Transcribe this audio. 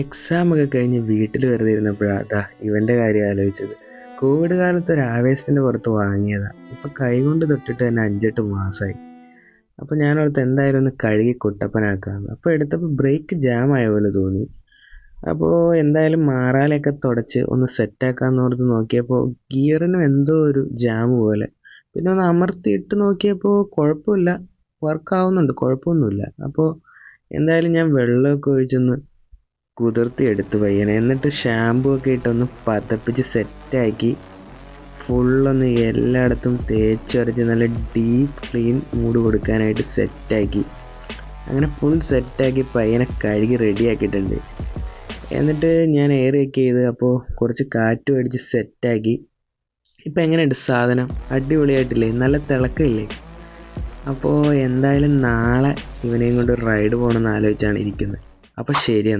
എക്സാമൊക്കെ കഴിഞ്ഞ് വീട്ടിൽ വെറുതെ ഇരുന്നപ്പോഴാ ഇവൻ്റെ കാര്യം ആലോചിച്ചത്. കോവിഡ് കാലത്ത് ഒരു ആവേശത്തിൻ്റെ പുറത്ത് വാങ്ങിയതാ. ഇപ്പം കൈകൊണ്ട് തൊട്ടിട്ട് തന്നെ 5-8 മാസമായി. അപ്പോൾ ഞാനോർത്ത് എന്തായാലും ഒന്ന് കഴുകി കുട്ടപ്പനാക്കാമെന്ന്. അപ്പോൾ എടുത്തപ്പോൾ ബ്രേക്ക് ജാം ആയ പോലെ തോന്നി. അപ്പോൾ എന്തായാലും മാറാലയൊക്കെ തുടച്ച് ഒന്ന് സെറ്റാക്കാമെന്ന് ഓർത്ത് നോക്കിയപ്പോൾ ഗിയറിനും എന്തോ ഒരു ജാം പോലെ. പിന്നെ ഒന്ന് അമർത്തിയിട്ട് നോക്കിയപ്പോൾ കുഴപ്പമില്ല, വർക്കാവുന്നുണ്ട്, കുഴപ്പമൊന്നുമില്ല. അപ്പോൾ എന്തായാലും ഞാൻ വെള്ളമൊക്കെ ഒഴിച്ചൊന്ന് കുതിർത്തിയെടുത്ത് പയ്യനെ, എന്നിട്ട് ഷാമ്പു ഒക്കെ ഇട്ടൊന്ന് പതപ്പിച്ച് സെറ്റാക്കി ഫുള്ളൊന്ന് എല്ലായിടത്തും തേച്ചരച്ച് നല്ല ഡീപ്പ് ക്ലീൻ മൂഡ് കൊടുക്കാനായിട്ട് സെറ്റാക്കി. അങ്ങനെ ഫുൾ സെറ്റാക്കി പയ്യനെ കഴുകി റെഡിയാക്കിയിട്ടുണ്ട്. എന്നിട്ട് ഞാൻ എയർ ചെക്ക് ചെയ്ത് അപ്പോൾ കുറച്ച് കാറ്റ് മേടിച്ച് സെറ്റാക്കി. ഇപ്പം എങ്ങനെയുണ്ട് സാധനം? അടിപൊളിയായിട്ടില്ലേ? നല്ല തിളക്കമില്ലേ? അപ്പോൾ എന്തായാലും നാളെ ഇവനെയും കൊണ്ട് റൈഡ് പോകണമെന്ന് ആലോചിച്ചാണ് ഇരിക്കുന്നത്. അപ്പോൾ ശരി.